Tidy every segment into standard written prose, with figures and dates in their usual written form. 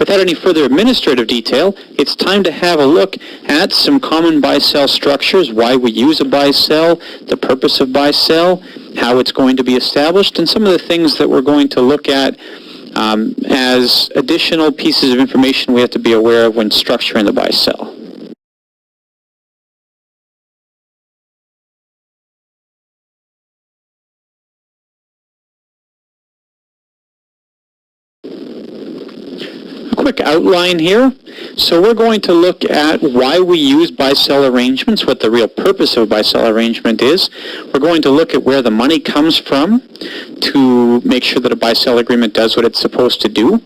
without any further administrative detail, it's time to have a look at some common buy-sell structures, why we use a buy-sell, the purpose of buy-sell, how it's going to be established, and some of the things that we're going to look at as additional pieces of information we have to be aware of when structuring the buy-sell. Quick outline here. So we're going to look at why we use buy-sell arrangements, what the real purpose of a buy-sell arrangement is. We're going to look at where the money comes from to make sure that a buy-sell agreement does what it's supposed to do.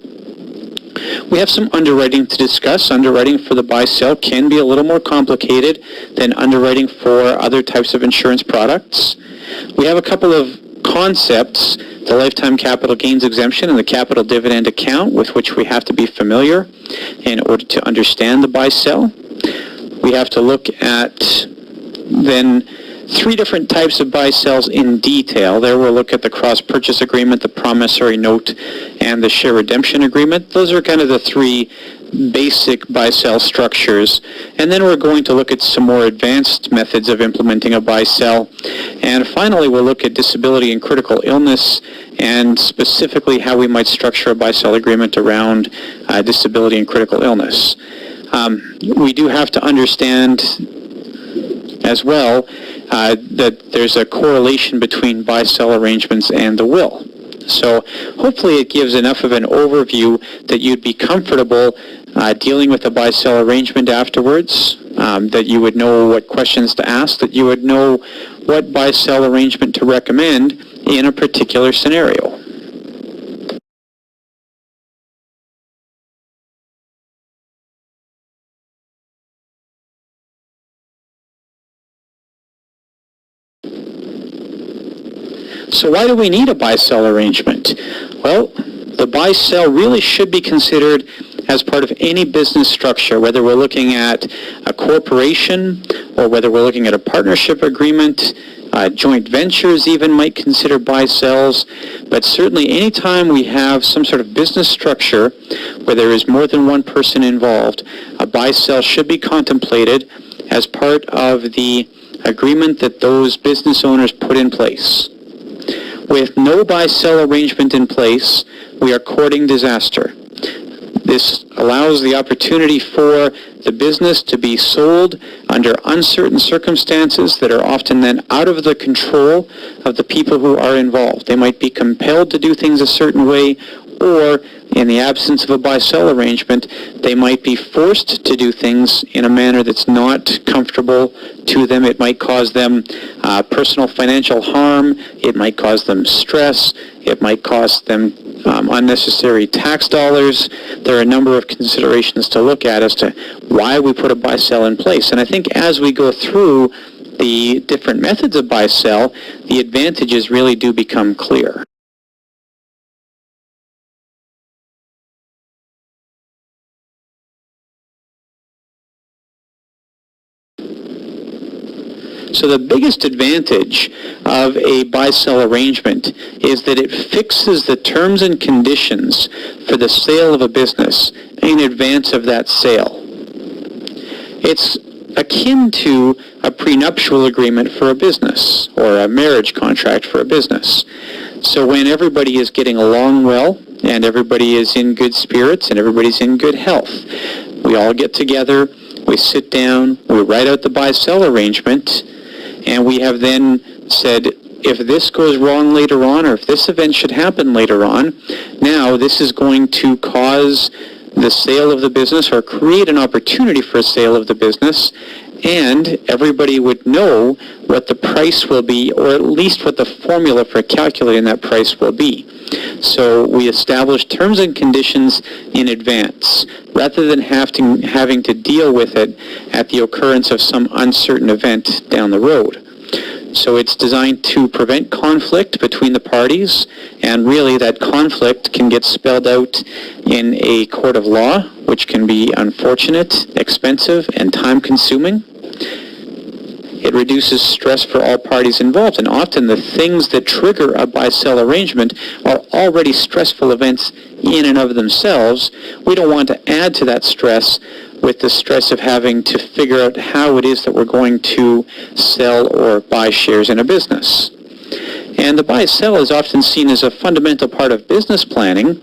We have some underwriting to discuss. Underwriting for the buy-sell can be a little more complicated than underwriting for other types of insurance products. We have a couple of concepts, the lifetime capital gains exemption and the capital dividend account, with which we have to be familiar in order to understand the buy-sell. We have to look at then 3 different types of buy-sells in detail. There we'll look at the cross-purchase agreement, the promissory note, and the share redemption agreement. Those are kind of the 3 basic buy-sell structures. And then we're going to look at some more advanced methods of implementing a buy-sell. And finally, we'll look at disability and critical illness, and specifically how we might structure a buy-sell agreement around disability and critical illness. We do have to understand as well that there's a correlation between buy-sell arrangements and the will. So hopefully it gives enough of an overview that you'd be comfortable dealing with a buy-sell arrangement afterwards, that you would know what questions to ask, that you would know what buy-sell arrangement to recommend in a particular scenario. So why do we need a buy-sell arrangement? Well, the buy-sell really should be considered as part of any business structure, whether we're looking at a corporation or whether we're looking at a partnership agreement. Joint ventures even might consider buy-sells, but certainly anytime we have some sort of business structure where there is more than one person involved, a buy-sell should be contemplated as part of the agreement that those business owners put in place. With no buy-sell arrangement in place, we are courting disaster. This allows the opportunity for the business to be sold under uncertain circumstances that are often then out of the control of the people who are involved. They might be compelled to do things a certain way, or in the absence of a buy-sell arrangement, they might be forced to do things in a manner that's not comfortable to them. It might cause them personal financial harm. It might cause them stress. It might cost them unnecessary tax dollars. There are a number of considerations to look at as to why we put a buy-sell in place. And I think as we go through the different methods of buy-sell, the advantages really do become clear. So the biggest advantage of a buy-sell arrangement is that it fixes the terms and conditions for the sale of a business in advance of that sale. It's akin to a prenuptial agreement for a business or a marriage contract for a business. So when everybody is getting along well and everybody is in good spirits and everybody's in good health, we all get together, we sit down, we write out the buy-sell arrangement, and we have then said, if this goes wrong later on, or if this event should happen later on, now this is going to cause the sale of the business or create an opportunity for a sale of the business, and everybody would know what the price will be, or at least what the formula for calculating that price will be. So we establish terms and conditions in advance, rather than having to deal with it at the occurrence of some uncertain event down the road. So it's designed to prevent conflict between the parties, and really that conflict can get spelled out in a court of law, which can be unfortunate, expensive, and time-consuming. It reduces stress for all parties involved, and often the things that trigger a buy-sell arrangement are already stressful events in and of themselves. We don't want to add to that stress with the stress of having to figure out how it is that we're going to sell or buy shares in a business. And the buy-sell is often seen as a fundamental part of business planning,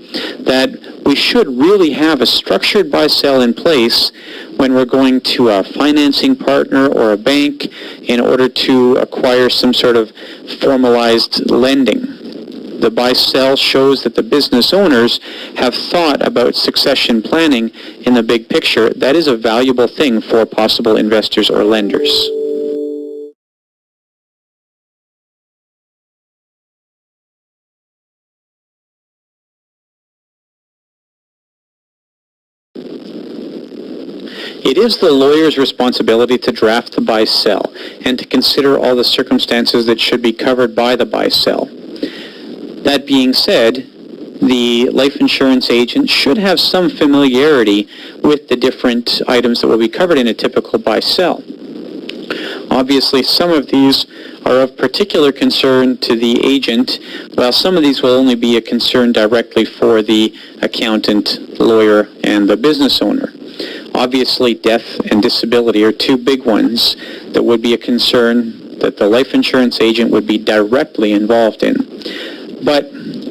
that we should really have a structured buy-sell in place when we're going to a financing partner or a bank in order to acquire some sort of formalized lending. The buy-sell shows that the business owners have thought about succession planning in the big picture. That is a valuable thing for possible investors or lenders. It is the lawyer's responsibility to draft the buy-sell and to consider all the circumstances that should be covered by the buy-sell. That being said, the life insurance agent should have some familiarity with the different items that will be covered in a typical buy-sell. Obviously, some of these are of particular concern to the agent, while some of these will only be a concern directly for the accountant, lawyer, and the business owner. Obviously, death and disability are two big ones that would be a concern that the life insurance agent would be directly involved in. But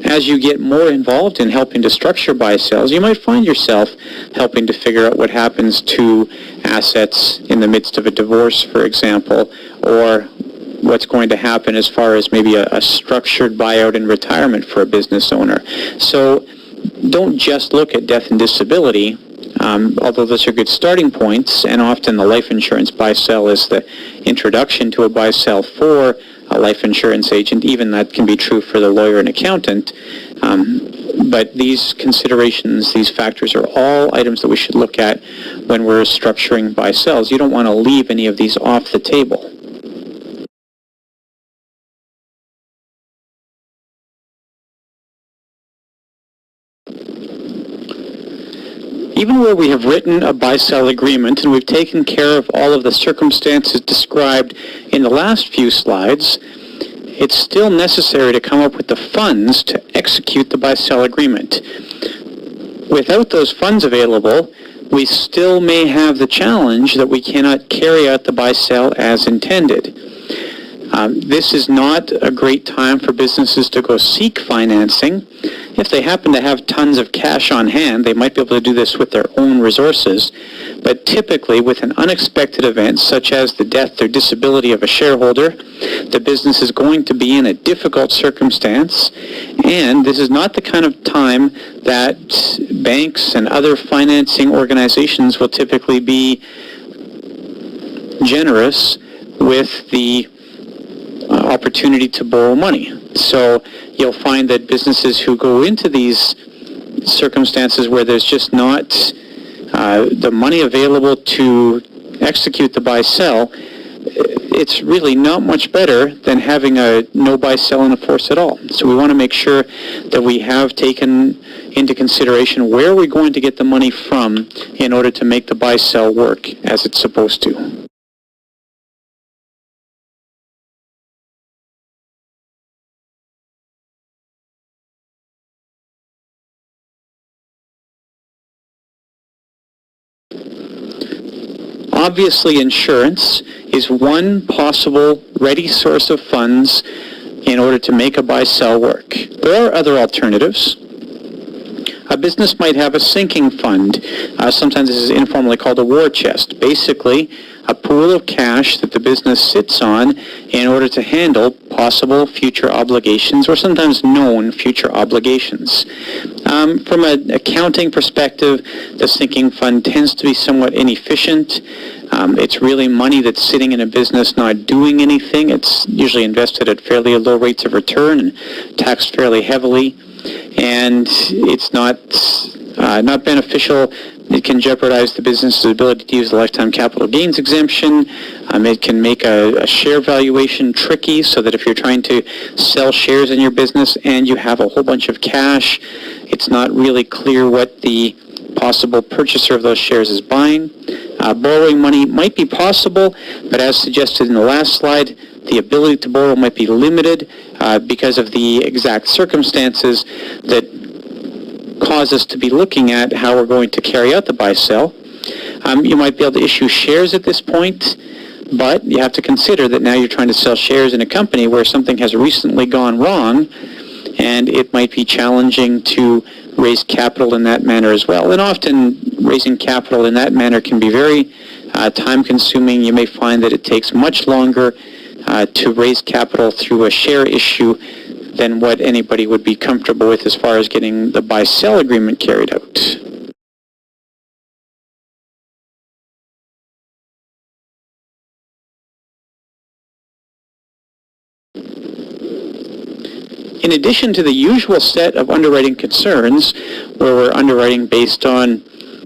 as you get more involved in helping to structure buy-sells, you might find yourself helping to figure out what happens to assets in the midst of a divorce, for example, or what's going to happen as far as maybe a structured buyout in retirement for a business owner. So don't just look at death and disability, although those are good starting points, and often the life insurance buy-sell is the introduction to a buy-sell for a life insurance agent. Even that can be true for the lawyer and accountant. But these considerations, these factors are all items that we should look at when we're structuring buy-sells. You don't want to leave any of these off the table. Even where we have written a buy-sell agreement and we've taken care of all of the circumstances described in the last few slides, it's still necessary to come up with the funds to execute the buy-sell agreement. Without those funds available, we still may have the challenge that we cannot carry out the buy-sell as intended. This is not a great time for businesses to go seek financing. If they happen to have tons of cash on hand, they might be able to do this with their own resources. But typically, with an unexpected event, such as the death or disability of a shareholder, the business is going to be in a difficult circumstance. And this is not the kind of time that banks and other financing organizations will typically be generous with the opportunity to borrow money. So you'll find that businesses who go into these circumstances where there's just not the money available to execute the buy-sell, it's really not much better than having a no buy-sell in force at all. So we want to make sure that we have taken into consideration where we're going to get the money from in order to make the buy-sell work as it's supposed to. Obviously, insurance is one possible ready source of funds in order to make a buy-sell work. There are other alternatives. A business might have a sinking fund. Sometimes this is informally called a war chest. Basically, a pool of cash that the business sits on in order to handle possible future obligations or sometimes known future obligations. From an accounting perspective, the sinking fund tends to be somewhat inefficient. It's really money that's sitting in a business not doing anything. It's usually invested at fairly low rates of return and taxed fairly heavily. And it's not beneficial. It can jeopardize the business's ability to use the lifetime capital gains exemption. It can make a share valuation tricky, so that if you're trying to sell shares in your business and you have a whole bunch of cash, it's not really clear what the possible purchaser of those shares is buying. Borrowing money might be possible, but as suggested in the last slide, the ability to borrow might be limited because of the exact circumstances that cause us to be looking at how we're going to carry out the buy-sell. You might be able to issue shares at this point, but you have to consider that now you're trying to sell shares in a company where something has recently gone wrong, and it might be challenging to raise capital in that manner as well. And often raising capital in that manner can be very time-consuming. You may find that it takes much longer to raise capital through a share issue than what anybody would be comfortable with as far as getting the buy-sell agreement carried out. In addition to the usual set of underwriting concerns, where we're underwriting based on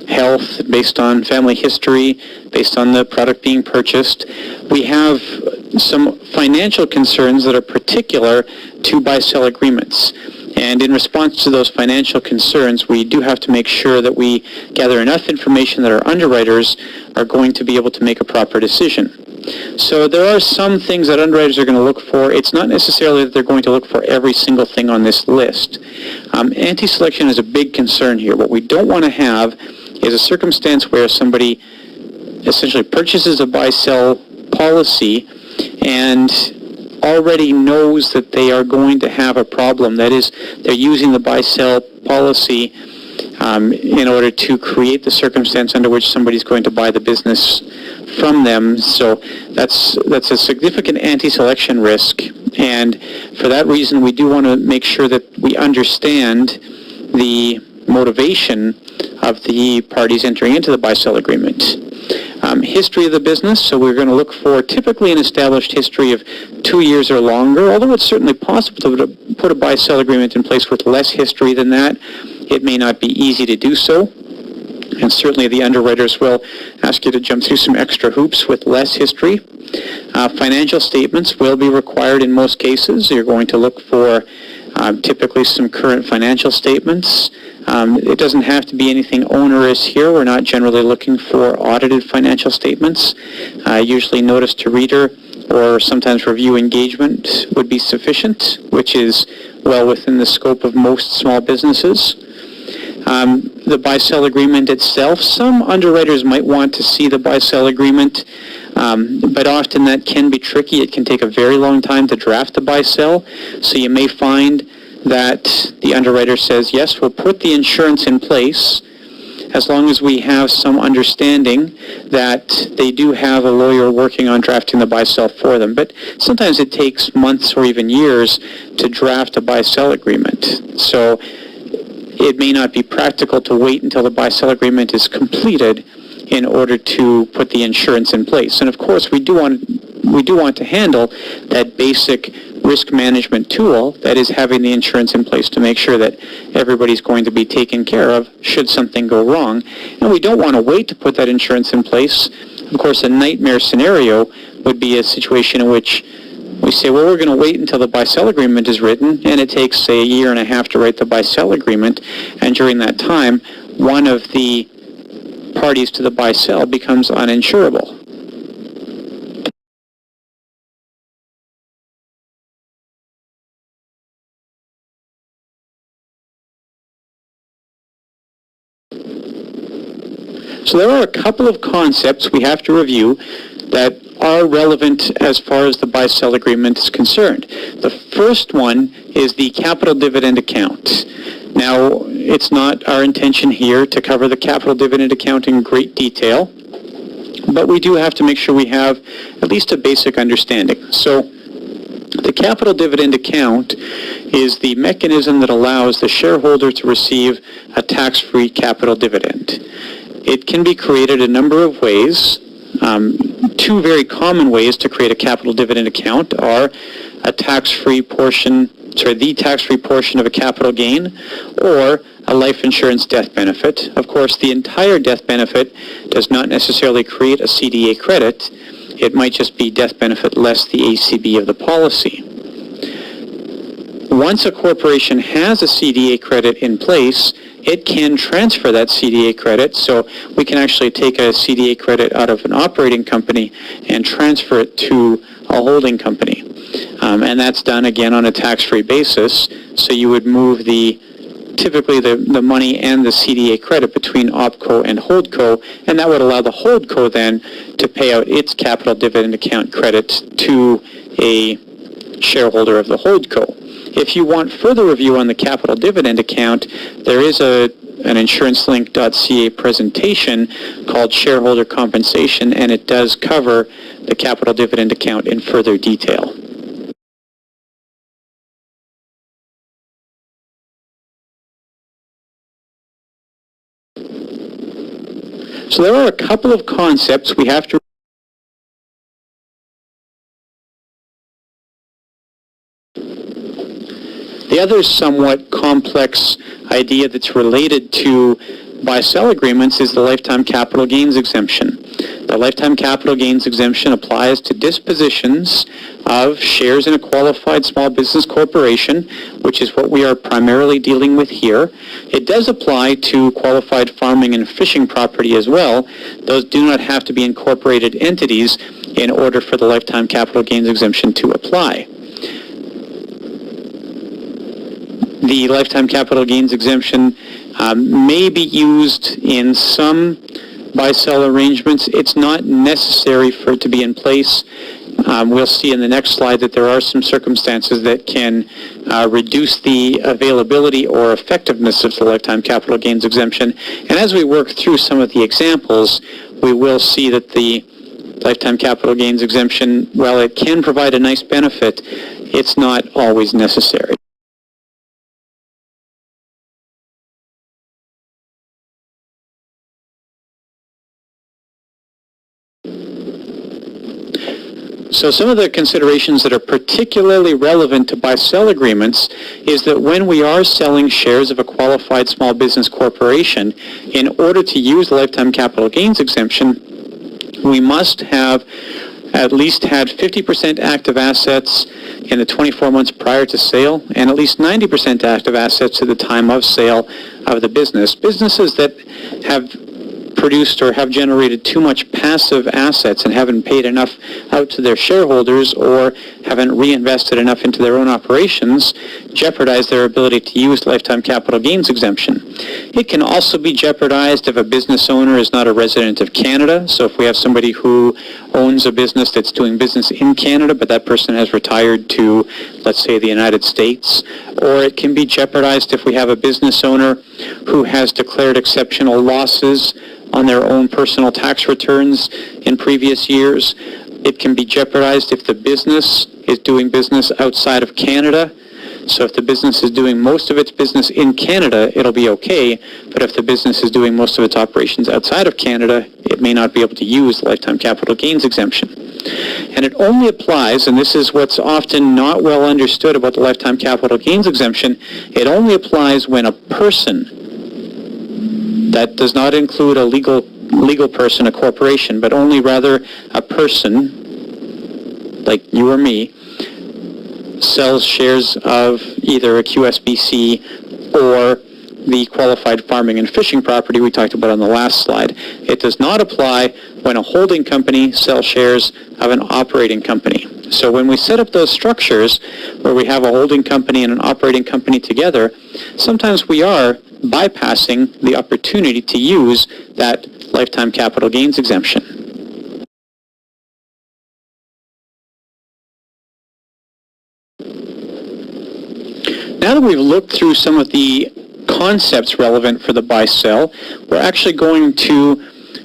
health, based on family history, based on the product being purchased, we have some financial concerns that are particular to buy-sell agreements. And in response to those financial concerns, we do have to make sure that we gather enough information that our underwriters are going to be able to make a proper decision. So there are some things that underwriters are going to look for. It's not necessarily that they're going to look for every single thing on this list. Anti-selection is a big concern here. What we don't want to have is a circumstance where somebody essentially purchases a buy-sell policy and already knows that they are going to have a problem. That is, they're using the buy-sell policy in order to create the circumstance under which somebody's going to buy the business from them. So that's a significant anti-selection risk, and for that reason we do want to make sure that we understand the motivation of the parties entering into the buy-sell agreement. History of the business, so we're going to look for typically an established history of 2 years or longer, although it's certainly possible to put a buy-sell agreement in place with less history than that. It may not be easy to do so, and certainly the underwriters will ask you to jump through some extra hoops with less history. Financial statements will be required in most cases. You're going to look for typically some current financial statements. It doesn't have to be anything onerous here. We're not generally looking for audited financial statements. Usually notice to reader or sometimes review engagement would be sufficient, which is well within the scope of most small businesses. The buy-sell agreement itself, some underwriters might want to see the buy-sell agreement, but often that can be tricky. It can take a very long time to draft the buy-sell, so you may find that the underwriter says, yes, we'll put the insurance in place as long as we have some understanding that they do have a lawyer working on drafting the buy-sell for them. But sometimes it takes months or even years to draft a buy-sell agreement. So it may not be practical to wait until the buy-sell agreement is completed in order to put the insurance in place. And of course, we do want to handle that basic risk management tool, that is having the insurance in place to make sure that everybody's going to be taken care of should something go wrong. And we don't want to wait to put that insurance in place. Of course, a nightmare scenario would be a situation in which we say, well, we're going to wait until the buy-sell agreement is written, and it takes, say, 1.5 years to write the buy-sell agreement, and during that time, one of the parties to the buy-sell becomes uninsurable. So there are a couple of concepts we have to review that are relevant as far as the buy-sell agreement is concerned. The first one is the capital dividend account. Now, it's not our intention here to cover the capital dividend account in great detail, but we do have to make sure we have at least a basic understanding. So the capital dividend account is the mechanism that allows the shareholder to receive a tax-free capital dividend. It can be created a number of ways. Two very common ways to create a capital dividend account are a tax-free portion, the tax-free portion of a capital gain, or a life insurance death benefit. Of course, the entire death benefit does not necessarily create a CDA credit. It might just be death benefit less the ACB of the policy. Once a corporation has a CDA credit in place, it can transfer that CDA credit, so we can actually take a CDA credit out of an operating company and transfer it to a holding company. And that's done again on a tax-free basis. So you would move typically the money and the CDA credit between OpCo and HoldCo, and that would allow the HoldCo then to pay out its capital dividend account credit to a shareholder of the HoldCo. If you want further review on the capital dividend account, there is an insurancelink.ca presentation called Shareholder Compensation, and it does cover the capital dividend account in further detail. So there are a couple of concepts we have to The other somewhat complex idea that's related to buy-sell agreements is the lifetime capital gains exemption. The lifetime capital gains exemption applies to dispositions of shares in a qualified small business corporation, which is what we are primarily dealing with here. It does apply to qualified farming and fishing property as well. Those do not have to be incorporated entities in order for the lifetime capital gains exemption to apply. The lifetime capital gains exemption may be used in some buy-sell arrangements. It's not necessary for it to be in place. We'll see in the next slide that there are some circumstances that can reduce the availability or effectiveness of the lifetime capital gains exemption. And as we work through some of the examples, we will see that the lifetime capital gains exemption, while it can provide a nice benefit, it's not always necessary. So some of the considerations that are particularly relevant to buy-sell agreements is that when we are selling shares of a qualified small business corporation, in order to use the lifetime capital gains exemption, we must have at least had 50% active assets in the 24 months prior to sale and at least 90% active assets at the time of sale of the business. Businesses that have produced or have generated too much passive assets and haven't paid enough out to their shareholders or haven't reinvested enough into their own operations jeopardize their ability to use lifetime capital gains exemption. It can also be jeopardized if a business owner is not a resident of Canada. So if we have somebody who owns a business that's doing business in Canada, but that person has retired to, let's say, the United States, or it can be jeopardized if we have a business owner who has declared exceptional losses on their own personal tax returns in previous years. It can be jeopardized if the business is doing business outside of Canada. So if the business is doing most of its business in Canada, it'll be okay. But if the business is doing most of its operations outside of Canada, it may not be able to use lifetime capital gains exemption. And it only applies, and this is what's often not well understood about the lifetime capital gains exemption, it only applies when a person, that does not include a legal person, a corporation, but only rather a person, like you or me, sells shares of either a QSBC or the qualified farming and fishing property we talked about on the last slide. It does not apply when a holding company sells shares of an operating company. So when we set up those structures where we have a holding company and an operating company together, sometimes we are bypassing the opportunity to use that lifetime capital gains exemption. Now that we've looked through some of the concepts relevant for the buy-sell, we're actually going to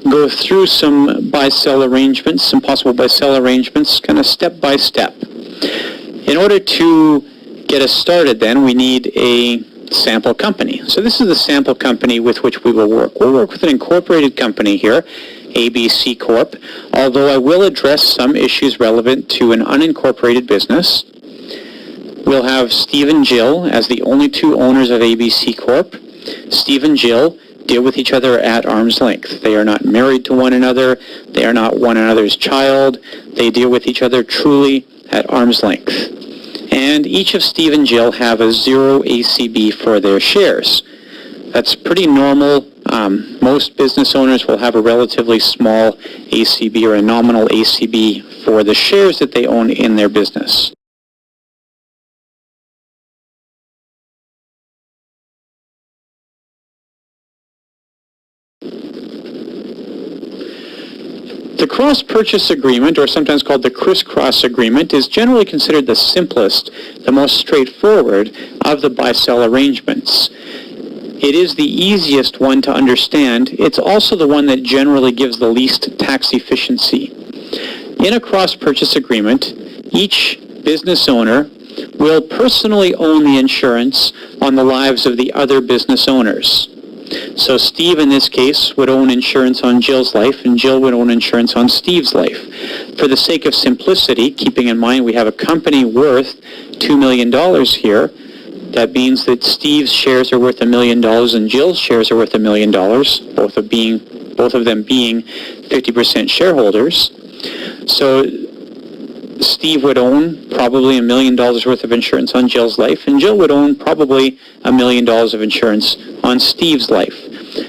go through some buy-sell arrangements, some possible buy-sell arrangements, kind of step by step. In order to get us started then, we need a sample company. So this is the sample company with which we will work. We'll work with an incorporated company here, ABC Corp, although I will address some issues relevant to an unincorporated business. We'll have Steve and Jill as the only two owners of ABC Corp. Steve and Jill deal with each other at arm's length. They are not married to one another. They are not one another's child. They deal with each other truly at arm's length. And each of Steve and Jill have a 0 ACB for their shares. That's pretty normal. Most business owners will have a relatively small ACB or a nominal ACB for the shares that they own in their business. The cross-purchase agreement, or sometimes called the crisscross agreement, is generally considered the simplest, the most straightforward of the buy-sell arrangements. It is the easiest one to understand. It's also the one that generally gives the least tax efficiency. In a cross-purchase agreement, each business owner will personally own the insurance on the lives of the other business owners. So Steve, in this case, would own insurance on Jill's life, and Jill would own insurance on Steve's life. For the sake of simplicity, keeping in mind we have a company worth $2 million here, that means that Steve's shares are worth $1 million and Jill's shares are worth $1 million, both of them being 50% shareholders. So Steve would own probably $1 million worth of insurance on Jill's life, and Jill would own probably $1 million of insurance on Steve's life.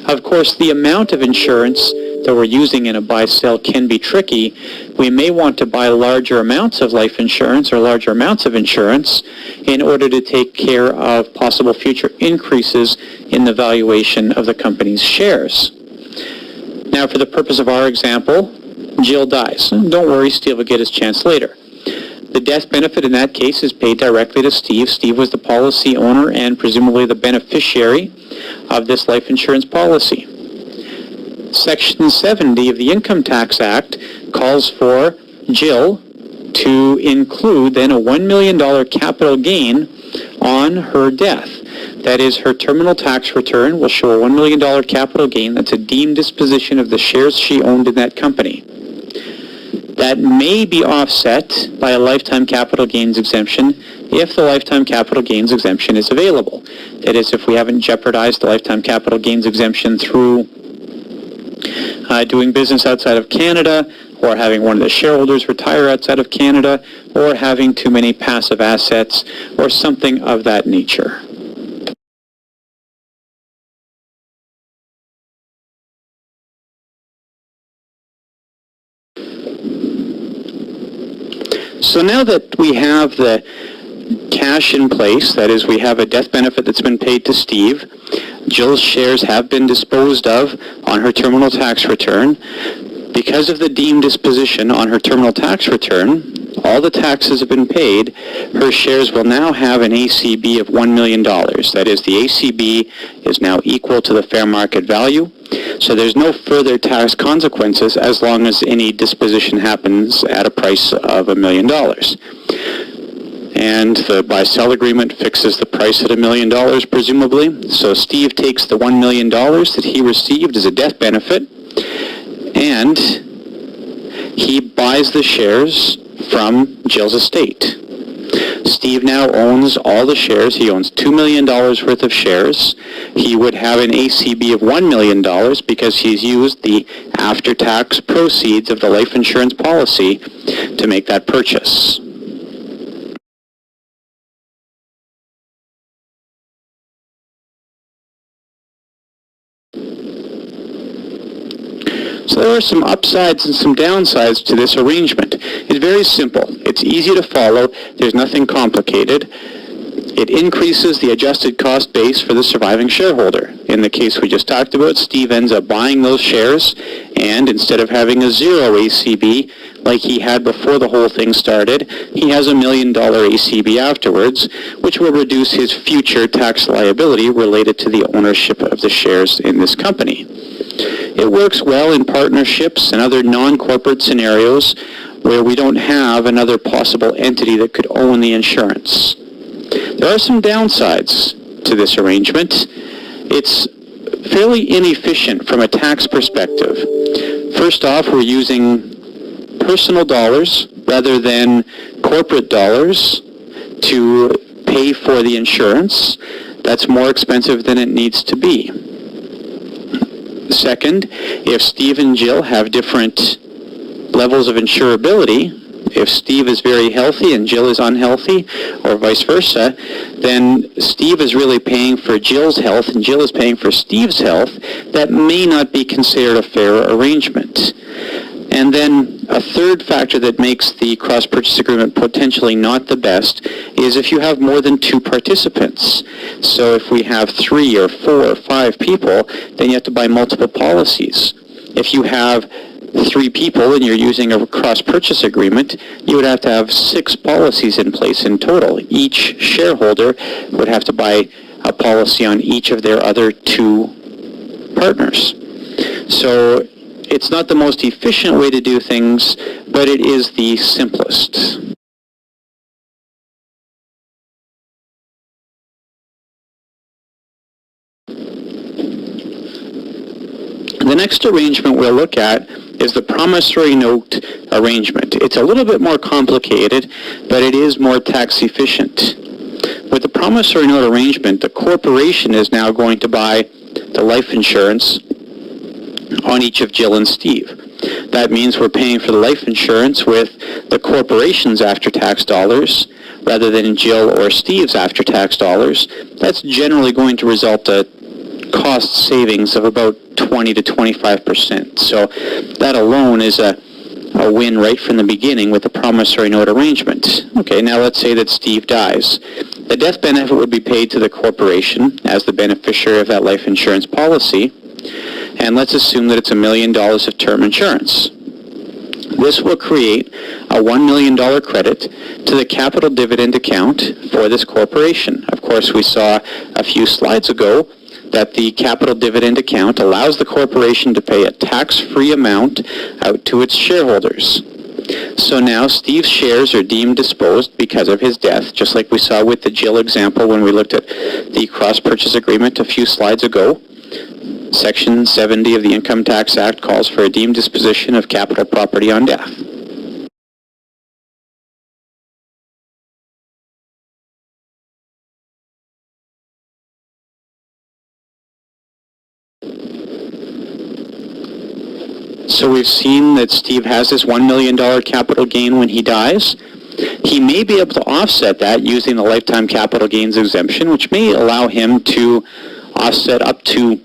Of course, the amount of insurance that we're using in a buy-sell can be tricky. We may want to buy larger amounts of life insurance or larger amounts of insurance in order to take care of possible future increases in the valuation of the company's shares. Now, for the purpose of our example, Jill dies. Don't worry, Steve will get his chance later. The death benefit in that case is paid directly to Steve. Steve was the policy owner and presumably the beneficiary of this life insurance policy. Section 70 of the Income Tax Act calls for Jill to include then a $1 million capital gain on her death. That is, her terminal tax return will show a $1 million capital gain. That's a deemed disposition of the shares she owned in that company. That may be offset by a lifetime capital gains exemption if the lifetime capital gains exemption is available. That is, if we haven't jeopardized the lifetime capital gains exemption through doing business outside of Canada, or having one of the shareholders retire outside of Canada, or having too many passive assets, or something of that nature. So now that we have the cash in place, that is, we have a death benefit that's been paid to Steve, Jill's shares have been disposed of on her terminal tax return. Because of the deemed disposition on her terminal tax return, all the taxes have been paid. Her shares will now have an ACB of $1 million. That is, the ACB is now equal to the fair market value. So there's no further tax consequences as long as any disposition happens at a price of $1 million. And the buy-sell agreement fixes the price at $1 million, presumably. So Steve takes the $1 million that he received as a death benefit, and he buys the shares from Jill's estate. Steve now owns all the shares. He owns $2 million worth of shares. He would have an ACB of $1 million because he's used the after-tax proceeds of the life insurance policy to make that purchase. So there are some upsides and some downsides to this arrangement. It's very simple. It's easy to follow. There's nothing complicated. It increases the adjusted cost base for the surviving shareholder. In the case we just talked about, Steve ends up buying those shares, and instead of having a zero ACB like he had before the whole thing started, he has $1 million ACB afterwards, which will reduce his future tax liability related to the ownership of the shares in this company. It works well in partnerships and other non-corporate scenarios where we don't have another possible entity that could own the insurance. There are some downsides to this arrangement. It's fairly inefficient from a tax perspective. First off, we're using personal dollars rather than corporate dollars to pay for the insurance. That's more expensive than it needs to be. Second, if Steve and Jill have different levels of insurability, if Steve is very healthy and Jill is unhealthy, or vice versa, then Steve is really paying for Jill's health and Jill is paying for Steve's health. That may not be considered a fair arrangement. And then a third factor that makes the cross-purchase agreement potentially not the best is if you have more than 2 participants. So if we have 3 or 4 or 5 people, then you have to buy multiple policies. If you have 3 people and you're using a cross-purchase agreement, you would have to have 6 policies in place in total. Each shareholder would have to buy a policy on each of their other 2 partners. So it's not the most efficient way to do things, but it is the simplest. The next arrangement we'll look at is the promissory note arrangement. It's a little bit more complicated, but it is more tax efficient. With the promissory note arrangement, the corporation is now going to buy the life insurance on each of Jill and Steve. That means we're paying for the life insurance with the corporation's after-tax dollars rather than Jill or Steve's after-tax dollars. That's generally going to result in cost savings of about 20 to 25%. So that alone is a win right from the beginning with the promissory note arrangement. Okay, now let's say that Steve dies. The death benefit would be paid to the corporation as the beneficiary of that life insurance policy. And let's assume that it's $1 million of term insurance. This will create a $1 million credit to the capital dividend account for this corporation. Of course, we saw a few slides ago that the capital dividend account allows the corporation to pay a tax-free amount out to its shareholders. So now Steve's shares are deemed disposed because of his death, just like we saw with the Jill example when we looked at the cross-purchase agreement a few slides ago. Section 70 of the Income Tax Act calls for a deemed disposition of capital property on death. So we've seen that Steve has this $1 million capital gain when he dies. He may be able to offset that using the lifetime capital gains exemption, which may allow him to offset up to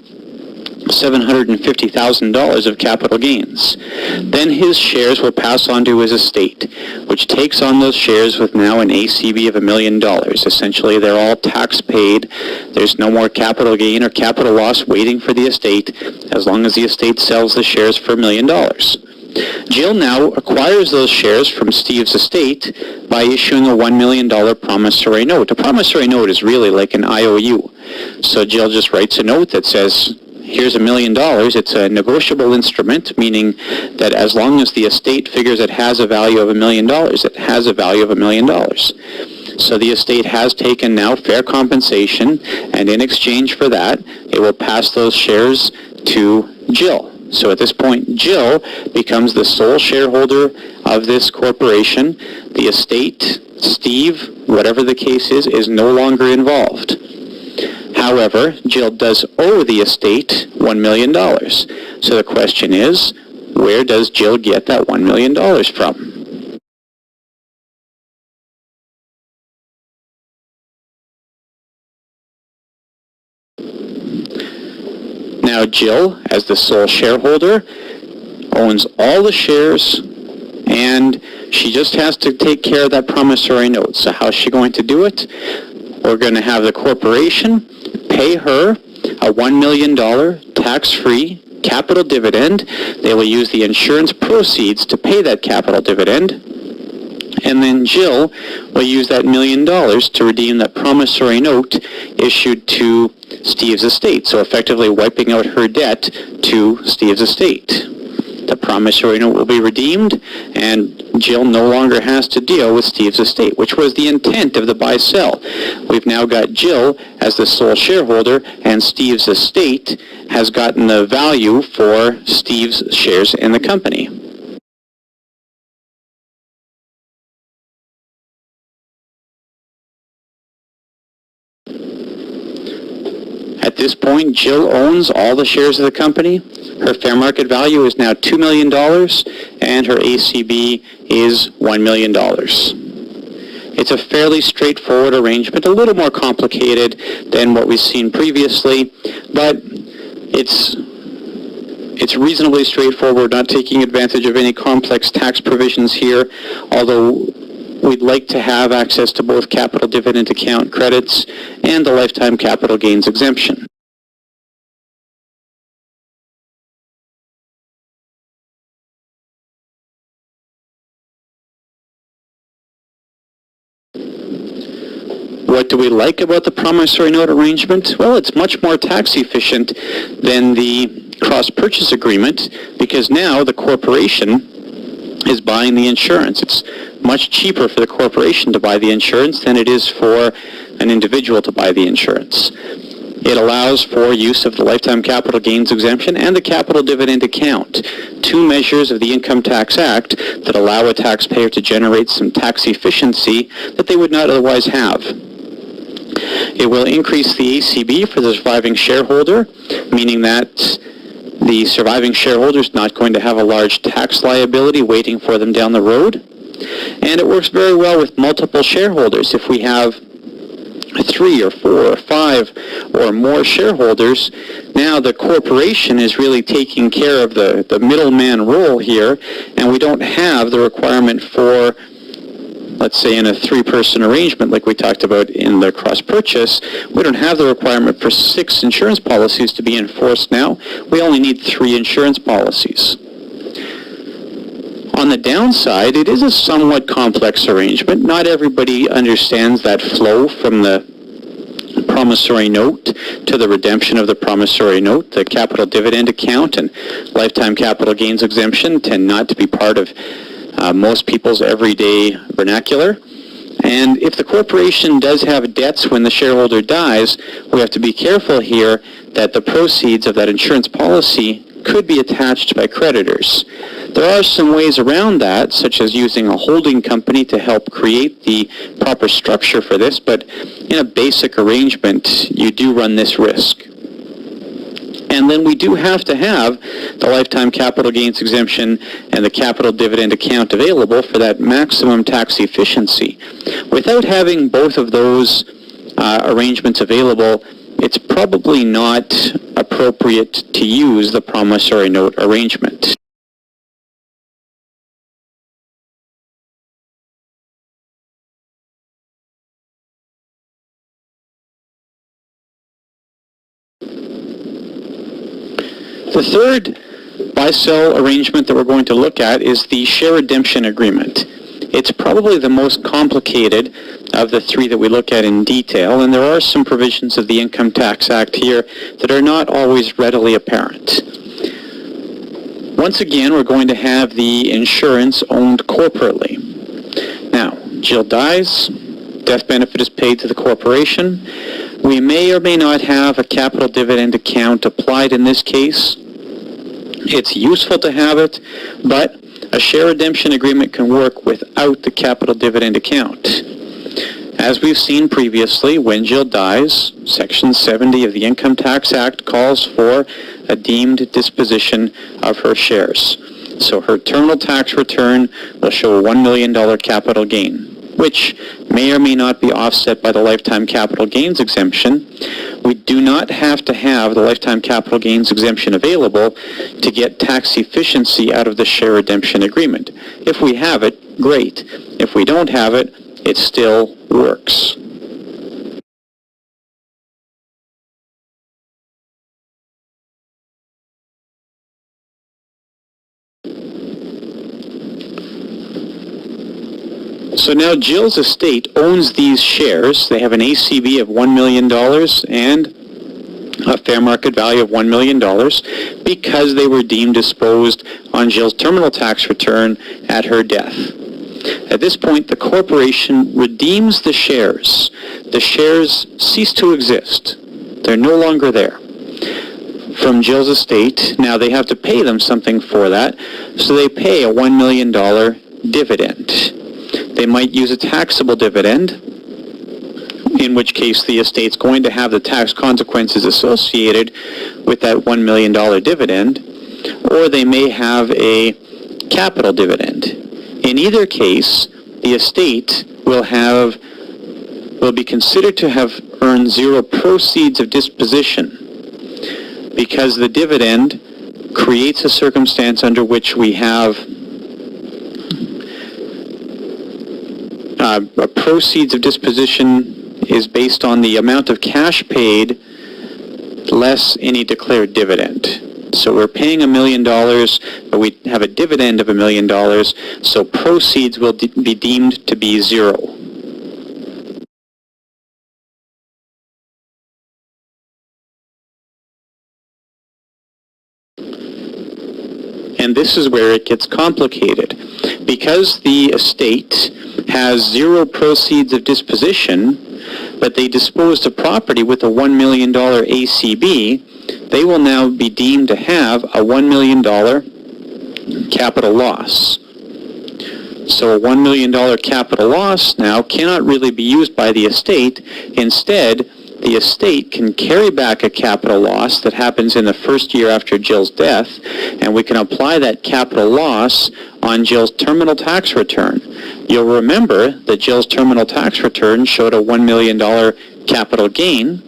$750,000 of capital gains. Then his shares will pass on to his estate, which takes on those shares with now an ACB of $1 million. Essentially, they're all tax paid. There's no more capital gain or capital loss waiting for the estate as long as the estate sells the shares for $1 million. Jill now acquires those shares from Steve's estate by issuing a $1 million promissory note. A promissory note is really like an IOU. So Jill just writes a note that says, here's $1 million. It's a negotiable instrument, meaning that as long as the estate figures it has a value of $1 million, it has a value of $1 million. So the estate has taken now fair compensation, and in exchange for that, it will pass those shares to Jill. So at this point, Jill becomes the sole shareholder of this corporation. The estate, Steve, whatever the case is no longer involved. However, Jill does owe the estate $1 million. So the question is, where does Jill get that $1 million from? Now Jill, as the sole shareholder, owns all the shares, and she just has to take care of that promissory note. So how's she going to do it? We're going to have the corporation pay her a $1 million tax-free capital dividend. They will use the insurance proceeds to pay that capital dividend. And then Jill will use that $1 million to redeem that promissory note issued to Steve's estate, so effectively wiping out her debt to Steve's estate. The promissory note will be redeemed, and Jill no longer has to deal with Steve's estate, which was the intent of the buy-sell. We've now got Jill as the sole shareholder, and Steve's estate has gotten the value for Steve's shares in the company. At this point, Jill owns all the shares of the company. Her fair market value is now $2 million, and her ACB is $1 million. It's a fairly straightforward arrangement, a little more complicated than what we've seen previously, but it's It's reasonably straightforward, not taking advantage of any complex tax provisions here, although we'd like to have access to both capital dividend account credits and the lifetime capital gains exemption. What do we like about the promissory note arrangement? Well, it's much more tax efficient than the cross-purchase agreement because now the corporation is buying the insurance. It's much cheaper for the corporation to buy the insurance than it is for an individual to buy the insurance. It allows for use of the lifetime capital gains exemption and the capital dividend account, two measures of the Income Tax Act that allow a taxpayer to generate some tax efficiency that they would not otherwise have. It will increase the ACB for the surviving shareholder, meaning that the surviving shareholder is not going to have a large tax liability waiting for them down the road. And it works very well with multiple shareholders. If we have 3 or 4 or 5 or more shareholders, now the corporation is really taking care of the middleman role here, and we don't have the requirement for, let's say in a 3-person arrangement like we talked about in the cross-purchase, we don't have the requirement for 6 insurance policies to be enforced now. We only need 3 insurance policies. On the downside, it is a somewhat complex arrangement. Not everybody understands that flow from the promissory note to the redemption of the promissory note. The capital dividend account and lifetime capital gains exemption tend not to be part of most people's everyday vernacular. And if the corporation does have debts when the shareholder dies, we have to be careful here that the proceeds of that insurance policy could be attached by creditors. There are some ways around that, such as using a holding company to help create the proper structure for this, but in a basic arrangement, you do run this risk. And then we do have to have the lifetime capital gains exemption and the capital dividend account available for that maximum tax efficiency. Without having both of those arrangements available, it's probably not appropriate to use the promissory note arrangement. The third buy-sell arrangement that we're going to look at is the share redemption agreement. It's probably the most complicated of the 3 that we look at in detail, and there are some provisions of the Income Tax Act here that are not always readily apparent. Once again, we're going to have the insurance owned corporately. Now, Jill dies, death benefit is paid to the corporation. We may or may not have a capital dividend account applied in this case. It's useful to have it, but a share redemption agreement can work without the capital dividend account. As we've seen previously, when Jill dies, Section 70 of the Income Tax Act calls for a deemed disposition of her shares. So her terminal tax return will show a $1 million capital gain, which may or may not be offset by the lifetime capital gains exemption. We do not have to have the lifetime capital gains exemption available to get tax efficiency out of the share redemption agreement. If we have it, great. If we don't have it, it still works. So now Jill's estate owns these shares. They have an ACB of $1 million and a fair market value of $1 million because they were deemed disposed on Jill's terminal tax return at her death. At this point, the corporation redeems the shares. The shares cease to exist. They're no longer there from Jill's estate. Now they have to pay them something for that, so they pay a $1 million dividend. They might use a taxable dividend, in which case the estate's going to have the tax consequences associated with that $1 million dividend, or they may have a capital dividend. In either case, the estate will be considered to have earned 0 proceeds of disposition because the dividend creates a circumstance under which we have proceeds of disposition is based on the amount of cash paid less any declared dividend. So we're paying $1 million, but we have a dividend of $1 million, so proceeds will be deemed to be zero. And this is where it gets complicated. Because the estate has zero proceeds of disposition, but they disposed of property with a $1 million ACB, they will now be deemed to have a $1 million capital loss. So a $1 million capital loss now cannot really be used by the estate. Instead, the estate can carry back a capital loss that happens in the first year after Jill's death, and we can apply that capital loss on Jill's terminal tax return. You'll remember that Jill's terminal tax return showed a $1 million capital gain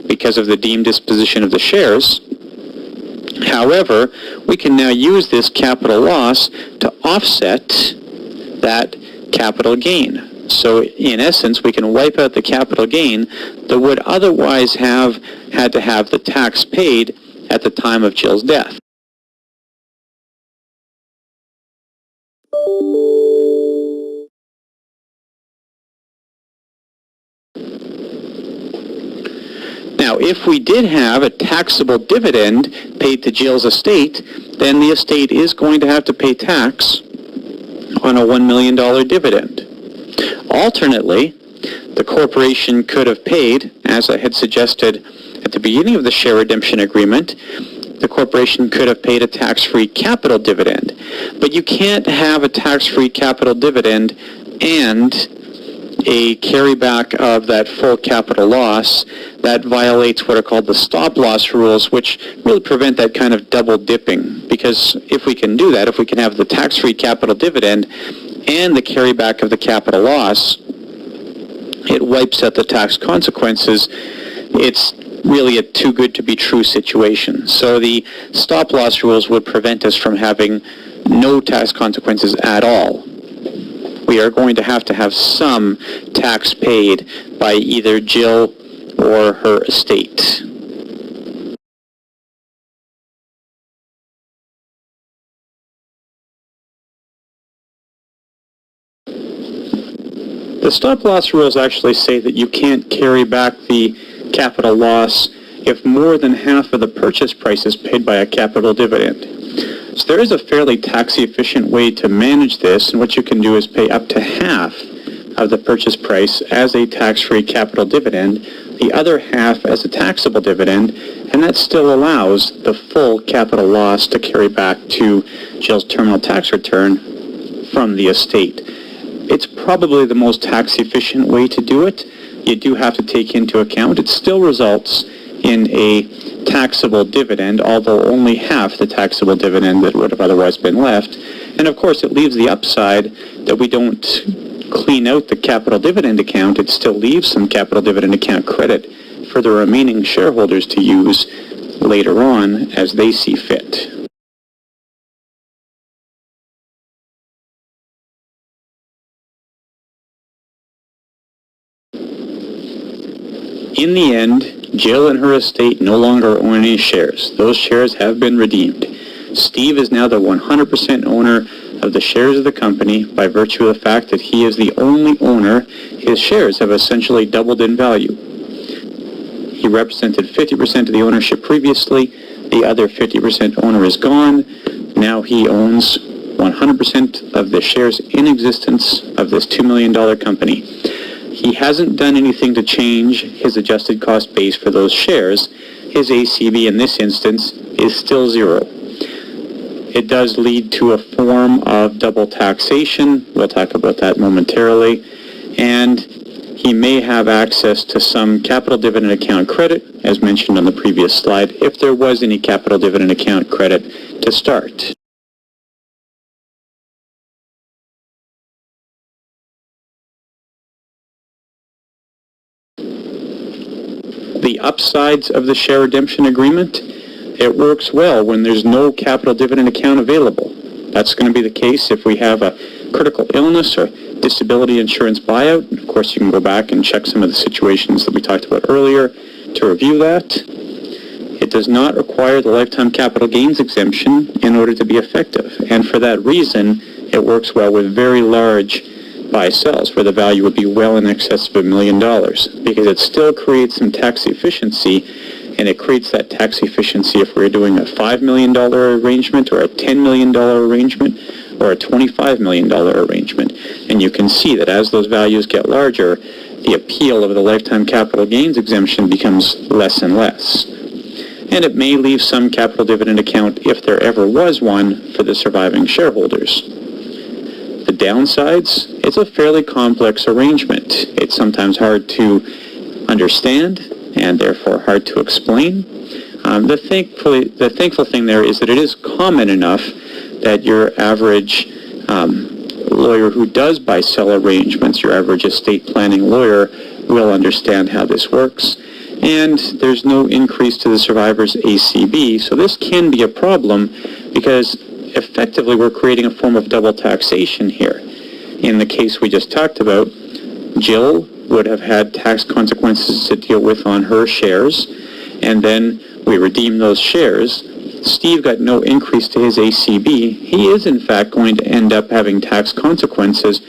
because of the deemed disposition of the shares. However, we can now use this capital loss to offset that capital gain. So in essence, we can wipe out the capital gain that would otherwise have had to have the tax paid at the time of Jill's death. Now, if we did have a taxable dividend paid to Jill's estate, then the estate is going to have to pay tax on a $1 million dividend. Alternately, the corporation could have paid, as I had suggested at the beginning of the share redemption agreement, the corporation could have paid a tax-free capital dividend. But you can't have a tax-free capital dividend and a carryback of that full capital loss. That violates what are called the stop-loss rules, which really prevent that kind of double dipping. Because if we can do that, if we can have the tax-free capital dividend and the carryback of the capital loss, it wipes out the tax consequences. It's really a too good to be true situation. So the stop-loss rules would prevent us from having no tax consequences at all. We are going to have some tax paid by either Jill or her estate. The stop-loss rules actually say that you can't carry back the capital loss if more than half of the purchase price is paid by a capital dividend. So there is a fairly tax-efficient way to manage this, and what you can do is pay up to half of the purchase price as a tax-free capital dividend, the other half as a taxable dividend, and that still allows the full capital loss to carry back to Jill's terminal tax return from the estate. It's probably the most tax-efficient way to do it. You do have to take into account it still results in a taxable dividend, although only half the taxable dividend that would have otherwise been left. And of course, it leaves the upside that we don't clean out the capital dividend account. It still leaves some capital dividend account credit for the remaining shareholders to use later on as they see fit. In the end, Jill and her estate no longer own any shares. Those shares have been redeemed. Steve is now the 100% owner of the shares of the company by virtue of the fact that he is the only owner. His shares have essentially doubled in value. He represented 50% of the ownership previously. The other 50% owner is gone. Now he owns 100% of the shares in existence of this $2 million company. He hasn't done anything to change his adjusted cost base for those shares. His ACB in this instance is still zero. It does lead to a form of double taxation. We'll talk about that momentarily. And he may have access to some capital dividend account credit, as mentioned on the previous slide, if there was any capital dividend account credit to start. The upsides of the share redemption agreement it works well when there's no capital dividend account available. That's going to be the case if we have a critical illness or disability insurance buyout. Of course, you can go back and check some of the situations that we talked about earlier to review that. It does not require the lifetime capital gains exemption in order to be effective. And for that reason, it works well with very large buy-sells where the value would be well in excess of $1 million, because it still creates some tax efficiency, and it creates that tax efficiency if we're doing a $5 million arrangement or a $10 million arrangement or a $25 million arrangement. And you can see that as those values get larger, the appeal of the lifetime capital gains exemption becomes less and less. And it may leave some capital dividend account, if there ever was one, for the surviving shareholders. The downsides, it's a fairly complex arrangement. It's sometimes hard to understand and therefore hard to explain. The thankful thing there is that it is common enough that your average lawyer who does buy-sell arrangements, your average estate planning lawyer, will understand how this works. And there's no increase to the survivor's ACB, so this can be a problem because effectively we're creating a form of double taxation here. In the case we just talked about, Jill would have had tax consequences to deal with on her shares, and then we redeem those shares. Steve got no increase to his ACB. He is in fact going to end up having tax consequences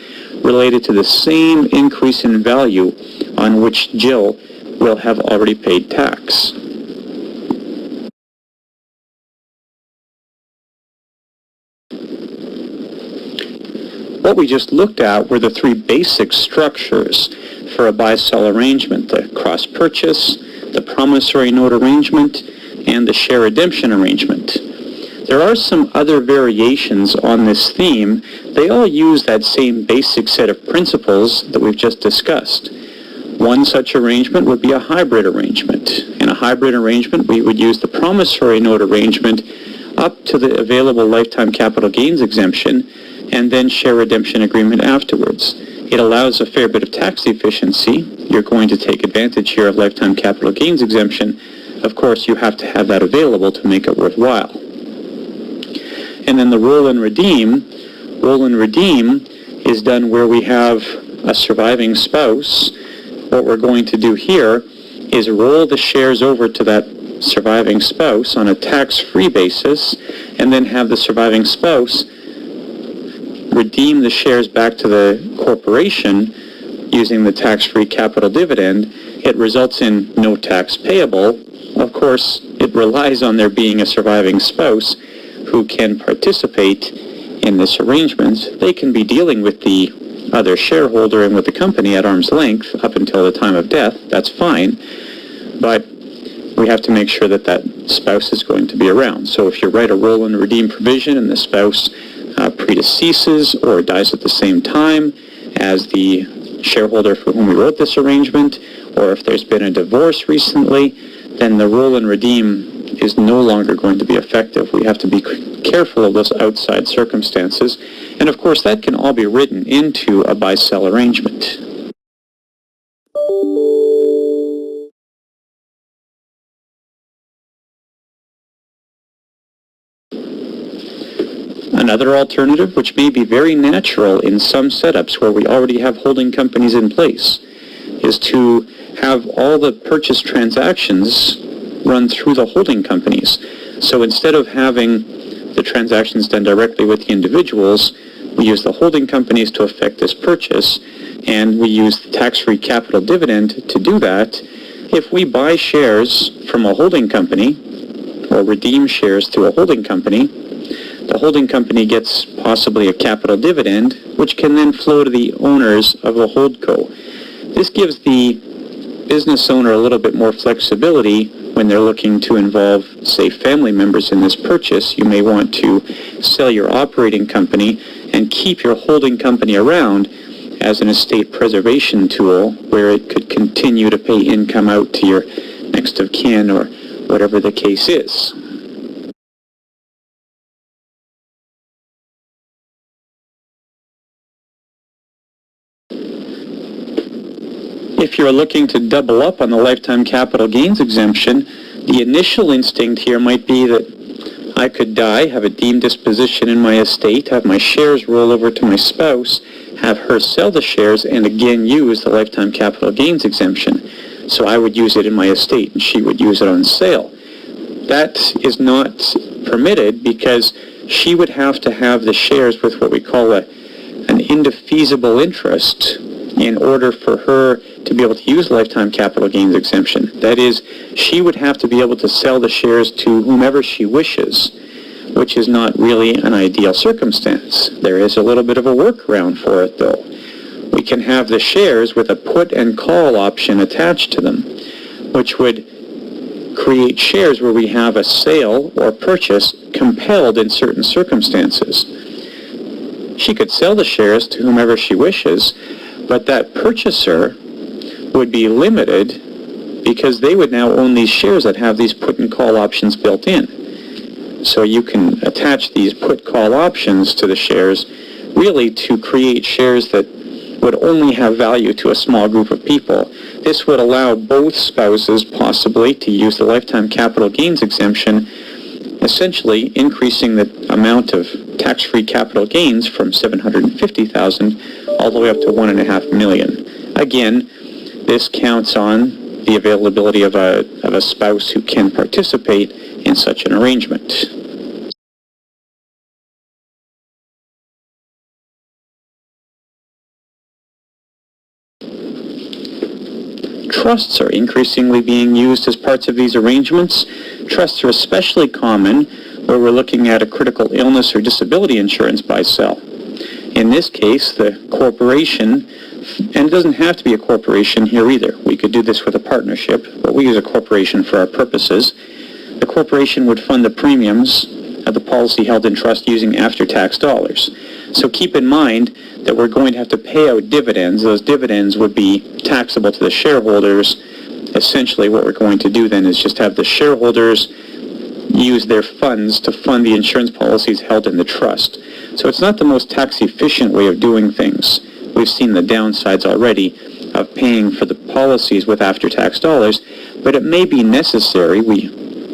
related to the same increase in value on which Jill will have already paid tax. What we just looked at were the three basic structures for a buy-sell arrangement: the cross-purchase, the promissory note arrangement, and the share redemption arrangement. There are some other variations on this theme. They all use that same basic set of principles that we've just discussed. One such arrangement would be a hybrid arrangement. In a hybrid arrangement, we would use the promissory note arrangement up to the available lifetime capital gains exemption, and then share redemption agreement afterwards. It allows a fair bit of tax efficiency. You're going to take advantage here of lifetime capital gains exemption. Of course, you have to have that available to make it worthwhile. And then the roll and redeem. Roll and redeem is done where we have a surviving spouse. What we're going to do here is roll the shares over to that surviving spouse on a tax-free basis, and then have the surviving spouse redeem the shares back to the corporation using the tax-free capital dividend. It results in no tax payable. Of course, it relies on there being a surviving spouse who can participate in this arrangement. They can be dealing with the other shareholder and with the company at arm's length up until the time of death. That's fine. But we have to make sure that that spouse is going to be around. So if you write a roll and redeem provision and the spouse predeceases or dies at the same time as the shareholder for whom we wrote this arrangement, or if there's been a divorce recently, then the roll and redeem is no longer going to be effective. We have to be careful of those outside circumstances. And of course, that can all be written into a buy-sell arrangement. Another alternative, which may be very natural in some setups where we already have holding companies in place, is to have all the purchase transactions run through the holding companies. So instead of having the transactions done directly with the individuals, we use the holding companies to effect this purchase, and we use the tax-free capital dividend to do that. If we buy shares from a holding company or redeem shares through a holding company, the holding company gets possibly a capital dividend, which can then flow to the owners of the holdco. This gives the business owner a little bit more flexibility when they're looking to involve, say, family members in this purchase. You may want to sell your operating company and keep your holding company around as an estate preservation tool where it could continue to pay income out to your next of kin or whatever the case is. If you're looking to double up on the lifetime capital gains exemption, The initial instinct here might be that I could die, have a deemed disposition in my estate, have my shares roll over to my spouse, have her sell the shares, and again use the lifetime capital gains exemption. So I would use it in my estate, and she would use it on sale. That is not permitted because she would have to have the shares with what we call an indefeasible interest in order for her to be able to use lifetime capital gains exemption. That is, she would have to be able to sell the shares to whomever she wishes, which is not really an ideal circumstance. There is a little bit of a workaround for it, though. We can have the shares with a put and call option attached to them, which would create shares where we have a sale or purchase compelled in certain circumstances. She could sell the shares to whomever she wishes, but that purchaser would be limited because they would now own these shares that have these put and call options built in. So you can attach these put-call options to the shares really to create shares that would only have value to a small group of people. This would allow both spouses possibly to use the lifetime capital gains exemption, essentially increasing the amount of tax-free capital gains from $750,000 all the way up to $1.5 million. Again, this counts on the availability of a spouse who can participate in such an arrangement. Trusts are increasingly being used as parts of these arrangements. Trusts are especially common where we're looking at a critical illness or disability insurance buy-sell. In this case, the corporation, and it doesn't have to be a corporation here either. We could do this with a partnership, but we use a corporation for our purposes. The corporation would fund the premiums of the policy held in trust using after-tax dollars. So keep in mind that we're going to have to pay out dividends. Those dividends would be taxable to the shareholders. Essentially, what we're going to do then is just have the shareholders use their funds to fund the insurance policies held in the trust. So it's not the most tax-efficient way of doing things. We've seen the downsides already of paying for the policies with after-tax dollars, but it may be necessary. We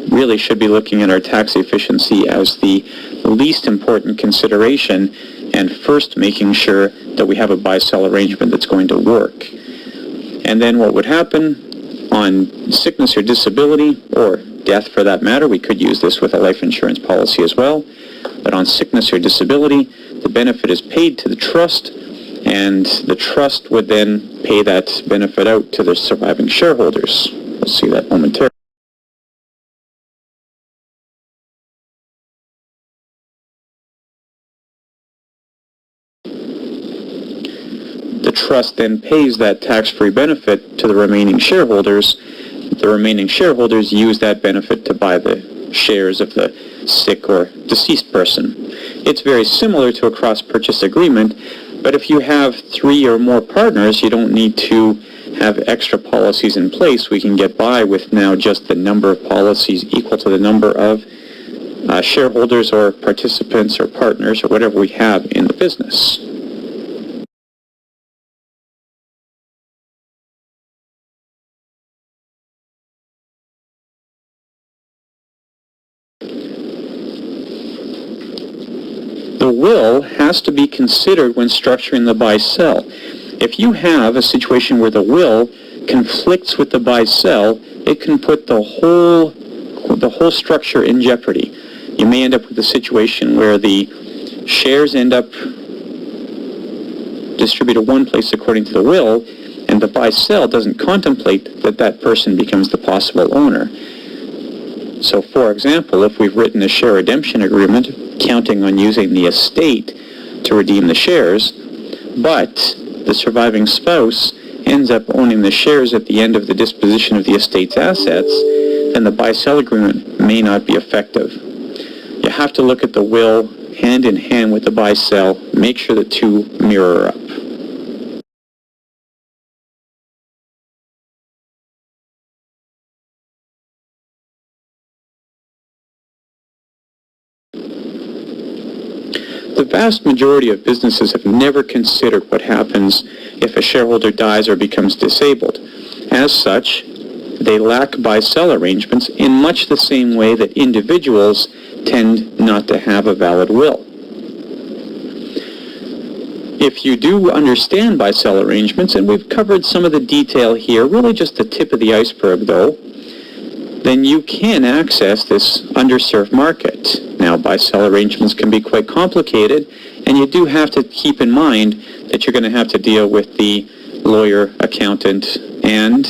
really should be looking at our tax efficiency as the least important consideration and first making sure that we have a buy-sell arrangement that's going to work. And then what would happen on sickness or disability, or death for that matter, we could use this with a life insurance policy as well, but on sickness or disability, the benefit is paid to the trust, and the trust would then pay that benefit out to the surviving shareholders. We'll see that momentarily. The trust then pays that tax-free benefit to the remaining shareholders. The remaining shareholders use that benefit to buy the shares of the sick or deceased person. It's very similar to a cross-purchase agreement, but if you have 3 or more partners, you don't need to have extra policies in place. We can get by with now just the number of policies equal to the number of shareholders or participants or partners or whatever we have in the business. The will has to be considered when structuring the buy-sell. If you have a situation where the will conflicts with the buy-sell, it can put the whole structure in jeopardy. You may end up with a situation where the shares end up distributed one place according to the will, and the buy-sell doesn't contemplate that that person becomes the possible owner. So, for example, if we've written a share redemption agreement counting on using the estate to redeem the shares, but the surviving spouse ends up owning the shares at the end of the disposition of the estate's assets, then the buy-sell agreement may not be effective. You have to look at the will hand in hand with the buy-sell, make sure the two mirror up. The vast majority of businesses have never considered what happens if a shareholder dies or becomes disabled. As such, they lack buy-sell arrangements in much the same way that individuals tend not to have a valid will. If you do understand buy-sell arrangements, and we've covered some of the detail here, really just the tip of the iceberg though, then you can access this underserved market. Now, buy-sell arrangements can be quite complicated, and you do have to keep in mind that you're going to have to deal with the lawyer, accountant, and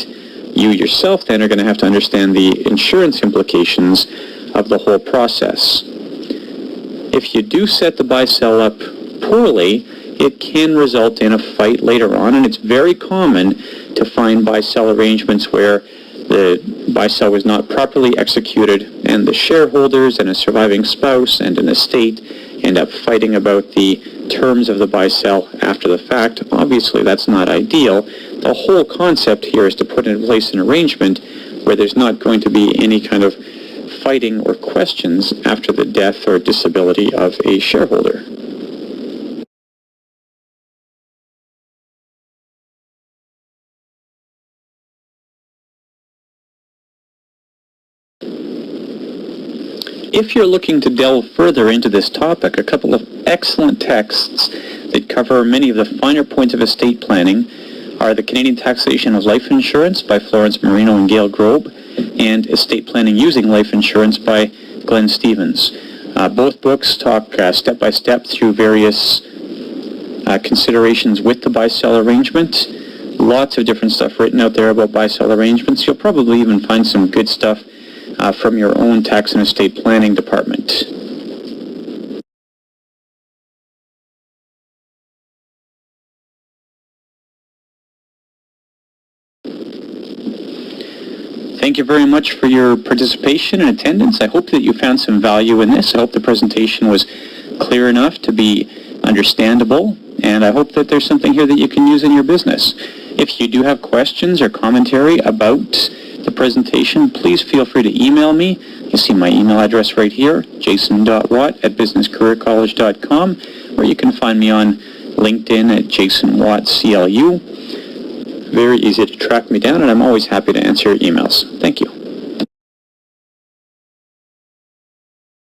you yourself then are going to have to understand the insurance implications of the whole process. If you do set the buy-sell up poorly, it can result in a fight later on, and it's very common to find buy-sell arrangements where the buy-sell was not properly executed, and the shareholders and a surviving spouse and an estate end up fighting about the terms of the buy-sell after the fact. Obviously, that's not ideal. The whole concept here is to put in place an arrangement where there's not going to be any kind of fighting or questions after the death or disability of a shareholder. If you're looking to delve further into this topic, a couple of excellent texts that cover many of the finer points of estate planning are The Canadian Taxation of Life Insurance by Florence Marino and Gail Grobe, and Estate Planning Using Life Insurance by Glenn Stevens. Both books talk step by step through various considerations with the buy-sell arrangement. Lots of different stuff written out there about buy-sell arrangements. You'll probably even find some good stuff from your own tax and estate planning department. Thank you very much for your participation and attendance. I hope that you found some value in this. I hope the presentation was clear enough to be understandable, and I hope that there's something here that you can use in your business. If you do have questions or commentary about the presentation, please feel free to email me. You see my email address right here, jason.watt@businesscareercollege.com, or you can find me on LinkedIn at jasonwattclu. Very easy to track me down, and I'm always happy to answer your emails. Thank you.